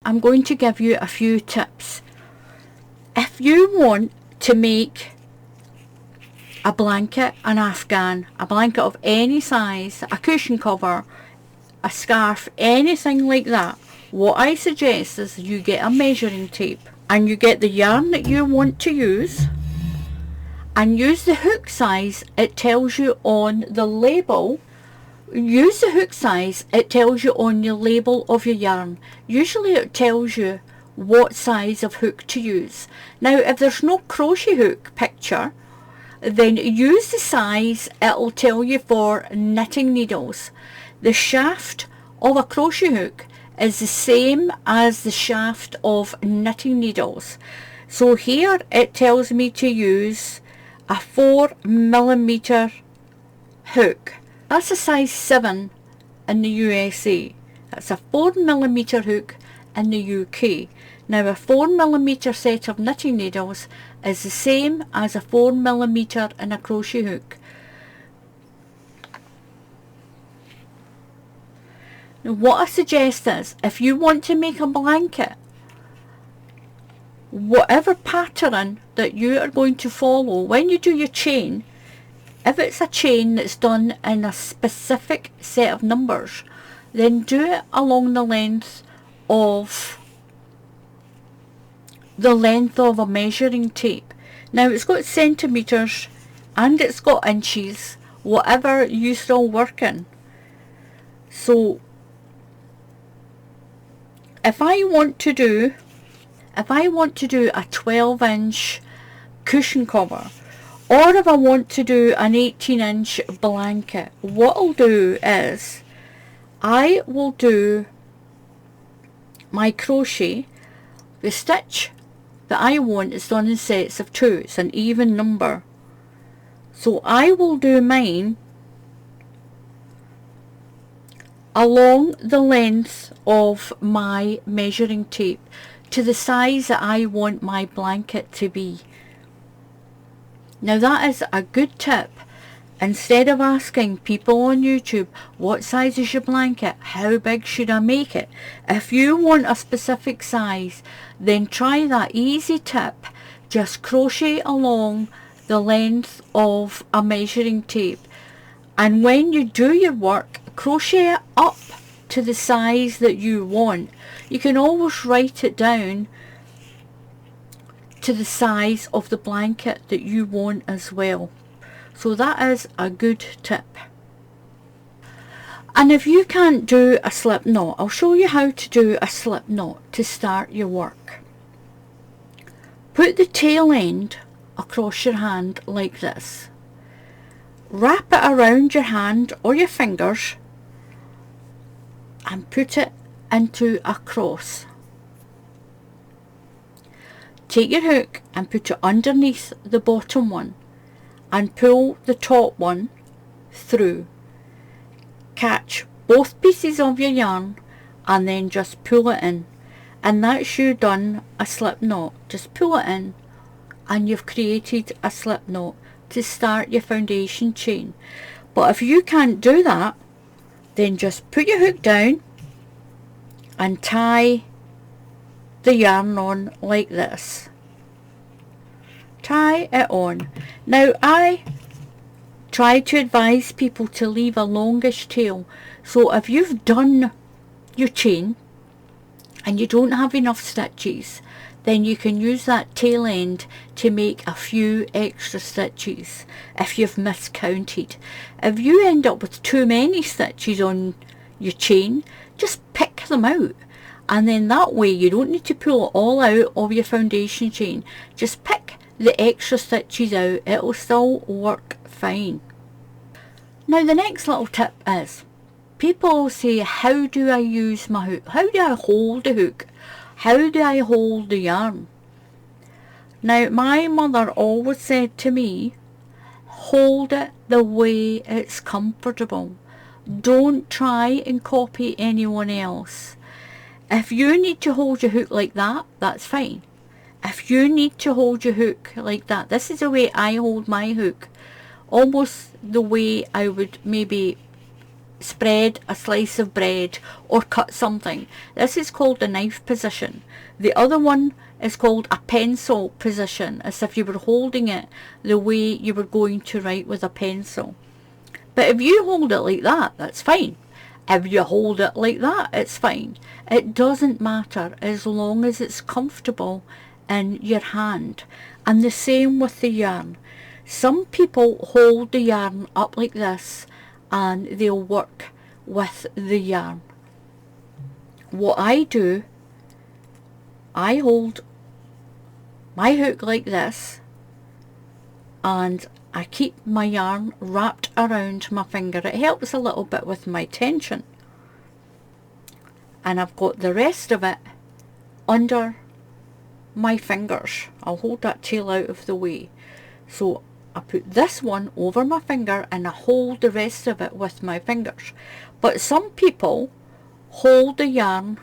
I'm going to give you a few tips. If you want to make a blanket, an afghan, a blanket of any size, a cushion cover, a scarf, anything like that, what I suggest is you get a measuring tape and you get the yarn that you want to use and use the hook size it tells you on the label. Use the hook size it tells you on your label of your yarn. Usually it tells you what size of hook to use. Now if there's no crochet hook picture, then use the size it'll tell you for knitting needles. The shaft of a crochet hook is the same as the shaft of knitting needles. So here it tells me to use a 4mm hook. That's a size 7 in the USA. That's a 4mm hook in the UK. Now a 4mm set of knitting needles is the same as a 4mm in a crochet hook. Now what I suggest is, if you want to make a blanket, whatever pattern that you are going to follow, when you do your chain, if it's a chain that's done in a specific set of numbers, then do it along the length of a measuring tape. Now it's got centimetres and it's got inches, whatever you still work in. So if I want to do a 12-inch cushion cover, or if I want to do an 18-inch blanket, what I'll do is I will do my crochet. The stitch that I want is done in sets of 2. It's an even number. So I will do mine along the length of my measuring tape to the size that I want my blanket to be. Now that is a good tip. Instead of asking people on YouTube, what size is your blanket? How big should I make it? If you want a specific size, then try that easy tip. Just crochet along the length of a measuring tape. And when you do your work, crochet it up to the size that you want. You can always write it down to the size of the blanket that you want as well. So that is a good tip. And if you can't do a slip knot, I'll show you how to do a slip knot to start your work. Put the tail end across your hand like this. Wrap it around your hand or your fingers and put it into a cross. Take your hook and put it underneath the bottom one and pull the top one through. Catch both pieces of your yarn and then just pull it in, and that's you done a slip knot. Just pull it in and you've created a slip knot to start your foundation chain. But if you can't do that, then just put your hook down and tie the yarn on like this. Tie it on. Now I try to advise people to leave a longish tail, so if you've done your chain and you don't have enough stitches, then you can use that tail end to make a few extra stitches if you've miscounted. If you end up with too many stitches on your chain, just pick them out, and then that way you don't need to pull it all out of your foundation chain. Just pick the extra stitches out, it'll still work fine. Now the next little tip is, people say, how do I use my hook? How do I hold the hook? How do I hold the yarn? Now my mother always said to me, hold it the way it's comfortable. Don't try and copy anyone else. If you need to hold your hook like that, that's fine. If you need to hold your hook like that, this is the way I hold my hook. Almost the way I would maybe spread a slice of bread or cut something. This is called the knife position. The other one is called a pencil position, as if you were holding it the way you were going to write with a pencil. But if you hold it like that, that's fine. If you hold it like that, it's fine. It doesn't matter as long as it's comfortable in your hand. And the same with the yarn. Some people hold the yarn up like this and they'll work with the yarn. What I do, I hold my hook like this and I keep my yarn wrapped around my finger. It helps a little bit with my tension. And I've got the rest of it under my fingers. I'll hold that tail out of the way. So I put this one over my finger and I hold the rest of it with my fingers. But some people hold the yarn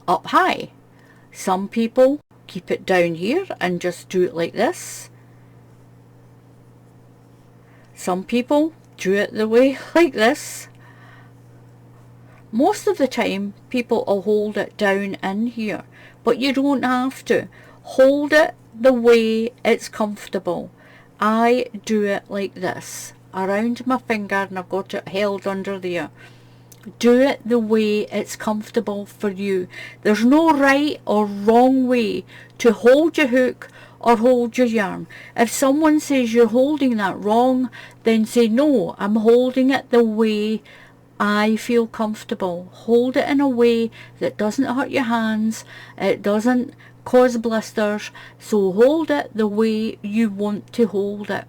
up high. Some people keep it down here and just do it like this. Some people do it the way like this. Most of the time people will hold it down in here, but you don't have to. Hold it the way it's comfortable. I do it like this, around my finger, and I've got it held under there. Do it the way it's comfortable for you. There's no right or wrong way to hold your hook or hold your yarn. If someone says you're holding that wrong, then say no, I'm holding it the way I feel comfortable. Hold it in a way that doesn't hurt your hands, it doesn't cause blisters, so hold it the way you want to hold it.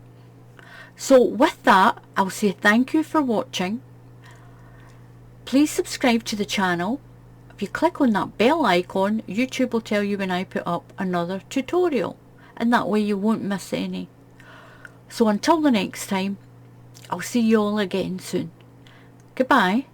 So with that, I'll say thank you for watching. Please subscribe to the channel. If you click on that bell icon, YouTube will tell you when I put up another tutorial, and that way you won't miss any. So until the next time, I'll see you all again soon. Goodbye.